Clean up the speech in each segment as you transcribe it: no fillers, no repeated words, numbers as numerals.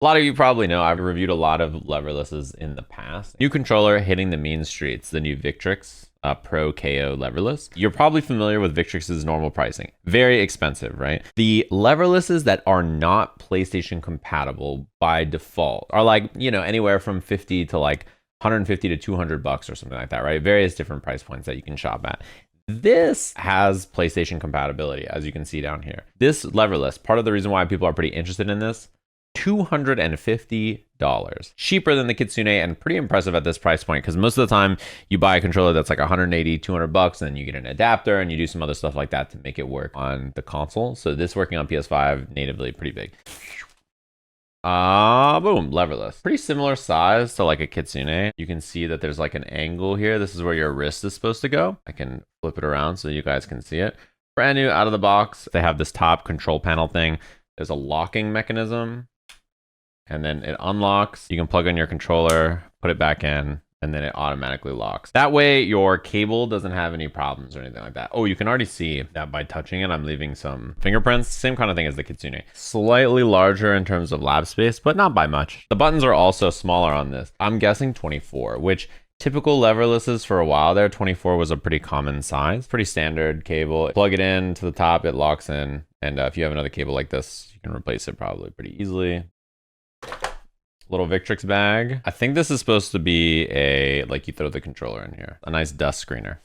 A lot of you probably know I've reviewed a lot of leverlesses in the past. New controller hitting the mean streets, the new Victrix Pro KO leverless. You're probably familiar with Victrix's normal pricing. Very expensive, right? The leverlesses that are not PlayStation compatible by default are like, you know, anywhere from 50 to like 150 to 200 bucks or something like that, right? Various different price points that you can shop at. This has PlayStation compatibility, as you can see down here. This leverless, part of the reason why people are pretty interested in this, $250. Cheaper than the Kitsune and pretty impressive at this price point, because most of the time you buy a controller that's like 180, 200 bucks, and then you get an adapter and you do some other stuff like that to make it work on the console. So this working on PS5 natively, pretty big. Boom, leverless. Pretty similar size to like a Kitsune. You can see that there's like an angle here. This is where your wrist is supposed to go. I can flip it around so you guys can see it. Brand new out of the box. They have this top control panel thing. There's a locking mechanism. And then it unlocks. You can plug in your controller, put it back in, and then it automatically locks. That way your cable doesn't have any problems or anything like that. Oh, you can already see that by touching it, I'm leaving some fingerprints. Same kind of thing as the Kitsune. Slightly larger in terms of lab space, but not by much. The buttons are also smaller on this. I'm guessing 24, which typical leverlesses for a while there, 24 was a pretty common size. Pretty standard cable. Plug it in to the top, it locks in. And if you have another cable like this, you can replace it probably pretty easily. Little Victrix bag. I think this is supposed to be a, like you throw the controller in here. A nice dust screener.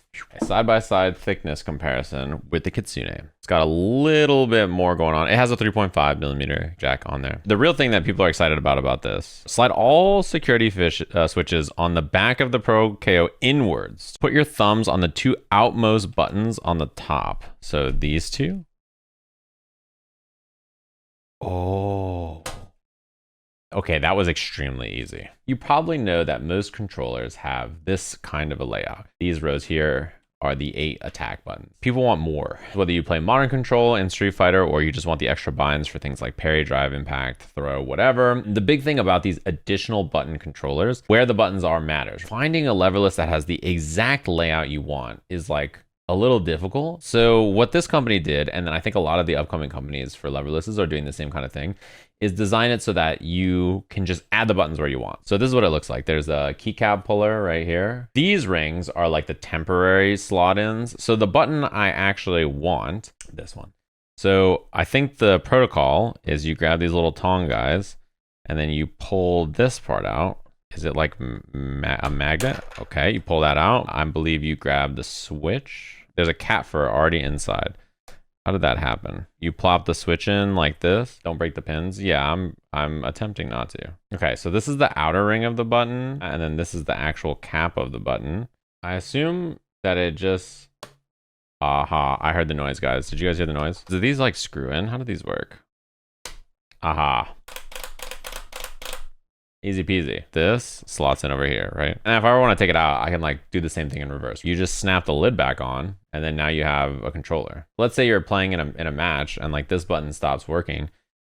Side-by-side thickness comparison with the Kitsune. It's got a little bit more going on. It has a 3.5 millimeter jack on there. The real thing that people are excited about this, slide all security switches on the back of the Pro KO inwards. Put your thumbs on the two outmost buttons on the top. So these two. Oh. Okay, that was extremely easy. You probably know that most controllers have this kind of a layout. These rows here are the 8 attack buttons. People want more. Whether you play modern control in Street Fighter or you just want the extra buttons for things like parry, drive, impact, throw, whatever. The big thing about these additional button controllers, where the buttons are matters. Finding a leverless that has the exact layout you want is like a little difficult. So what this company did, and then I think a lot of the upcoming companies for leverlesses are doing the same kind of thing, is design it so that you can just add the buttons where you want. So this is what it looks like. There's a keycap puller right here. These rings are like the temporary slot-ins. So the button I actually want, this one. So I think the protocol is you grab these little tong guys and then you pull this part out. Is it like a magnet? Okay, you pull that out. I believe you grab the switch. There's a cat fur already inside. How did that happen? You plop the switch in like this. Don't break the pins. Yeah, I'm attempting not to. Okay, so this is the outer ring of the button, and then this is the actual cap of the button. I assume that it just... Aha, I heard the noise, guys. Did you guys hear the noise? Do these like screw in? How do these work? Aha. Easy peasy. This slots in over here, right? And if I ever want to take it out, I can like do the same thing in reverse. You just snap the lid back on, and then now you have a controller. Let's say you're playing in a match, and like this button stops working.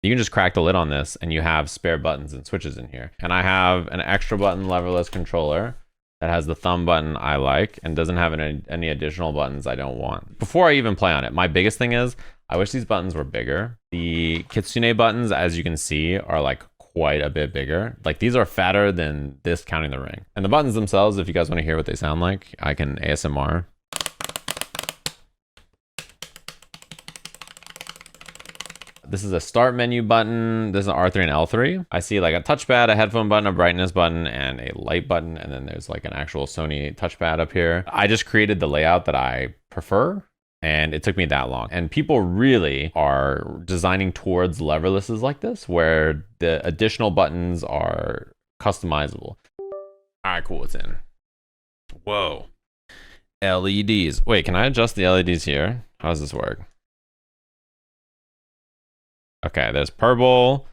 You can just crack the lid on this, and you have spare buttons and switches in here. And I have an extra button leverless controller that has the thumb button I like, and doesn't have any additional buttons I don't want. Before I even play on it, my biggest thing is, I wish these buttons were bigger. The Kitsune buttons, as you can see, are like quite a bit bigger. Like these are fatter than this counting the ring. And the buttons themselves, if you guys want to hear what they sound like, I can ASMR. This is a start menu button. This is an R3 and L3. I see like a touchpad, a headphone button, a brightness button, and a light button. And then there's like an actual Sony touchpad up here. I just created the layout that I prefer. And it took me that long. And people really are designing towards leverlesses like this, where the additional buttons are customizable. All right, cool, it's in. Whoa. LEDs. Wait, can I adjust the LEDs here? How does this work? Okay, there's purple.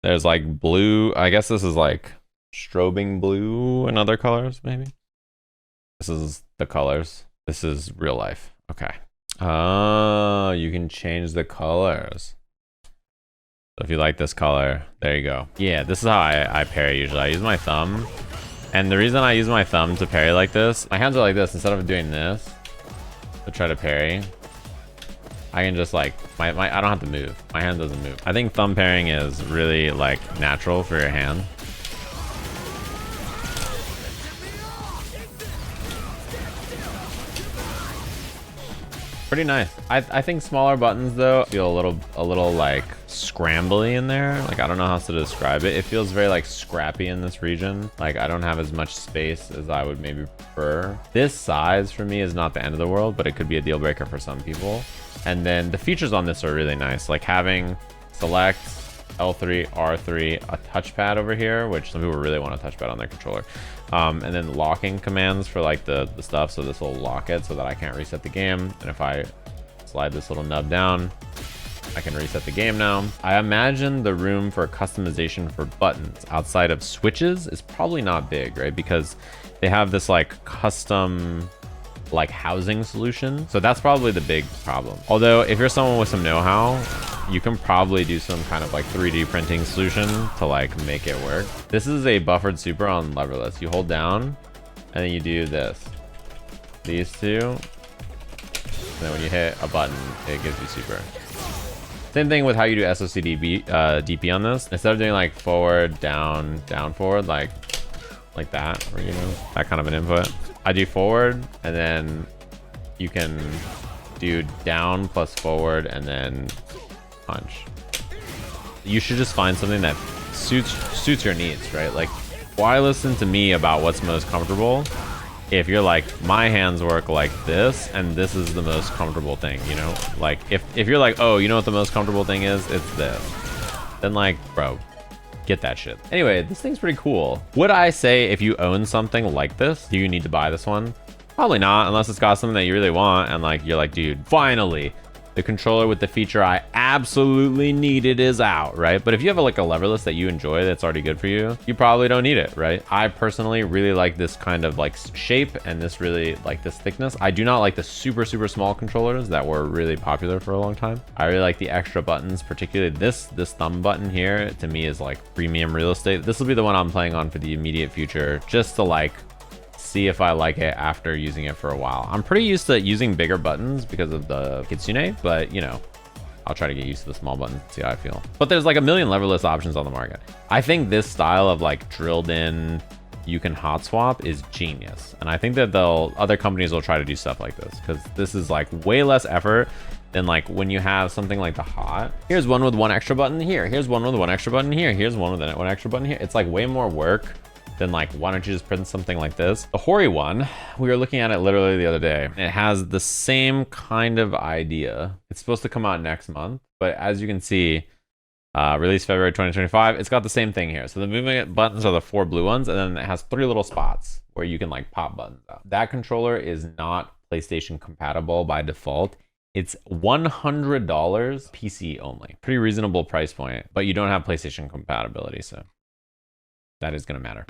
There's like blue. I guess this is like strobing blue and other colors, maybe. This is the colors. This is real life. Okay. Oh, you can change the colors. So if you like this color, there you go. Yeah, this is how I parry usually. I use my thumb. And the reason I use my thumb to parry like this, my hands are like this instead of doing this to try to parry. I can just like, I don't have to move. My hand doesn't move. I think thumb pairing is really like natural for your hand. Pretty nice. I think smaller buttons though feel a little like scrambly in there. Like I don't know how to describe it. It feels very like scrappy in this region. Like I don't have as much space as I would maybe prefer. This size for me is not the end of the world, but it could be a deal breaker for some people. And then the features on this are really nice. Like having select, L3, R3, a touchpad over here, which some people really want a touchpad on their controller. And then locking commands for like the stuff. So this will lock it so that I can't reset the game. And if I slide this little nub down, I can reset the game now. I imagine the room for customization for buttons outside of switches is probably not big, right? Because they have this like custom like housing solution. So that's probably the big problem. Although if you're someone with some know-how, you can probably do some kind of like 3D printing solution to like make it work. This is a buffered super on Leverless. You hold down and then you do this. These two. And then when you hit a button, it gives you super. Same thing with how you do SOC DP on this. Instead of doing like forward, down, down, forward, like that, or you know, that kind of an input. I do forward, and then you can do down plus forward, and then punch. You should just find something that suits your needs, right? Like, why listen to me about what's most comfortable if you're like, my hands work like this, and this is the most comfortable thing, you know? Like, if you're like, oh, you know what the most comfortable thing is? It's this. Then like, bro, get that shit. Anyway, this thing's pretty cool. Would I say if you own something like this, do you need to buy this one? Probably not, unless it's got something that you really want and like you're like, dude, finally the controller with the feature I absolutely needed is out, right? But if you have like a Leverless that you enjoy that's already good for you, you probably don't need it, right? I personally really like this kind of like shape and this really like this thickness. I do not like the super small controllers that were really popular for a long time. I really like the extra buttons, particularly this thumb button here to me is like premium real estate. This will be the one I'm playing on for the immediate future, just to like see if I like it after using it for a while. I'm pretty used to using bigger buttons because of the Kitsune, but you know, I'll try to get used to the small buttons, see how I feel. But there's like a million Leverless options on the market. I think this style of like drilled in, you can hot swap is genius. And I think that other companies will try to do stuff like this because this is like way less effort than like when you have something like the hot. Here's one with one extra button here. Here's one with one extra button here. Here's one with one extra button here. It's like way more work then like, why don't you just print something like this? The Hori one, we were looking at it literally the other day. It has the same kind of idea. It's supposed to come out next month, but as you can see, release February 2025, it's got the same thing here. So the movement buttons are the 4 blue ones, and then it has 3 little spots where you can like pop buttons out. That controller is not PlayStation compatible by default. It's $100 PC only. Pretty reasonable price point, but you don't have PlayStation compatibility, so that is gonna matter.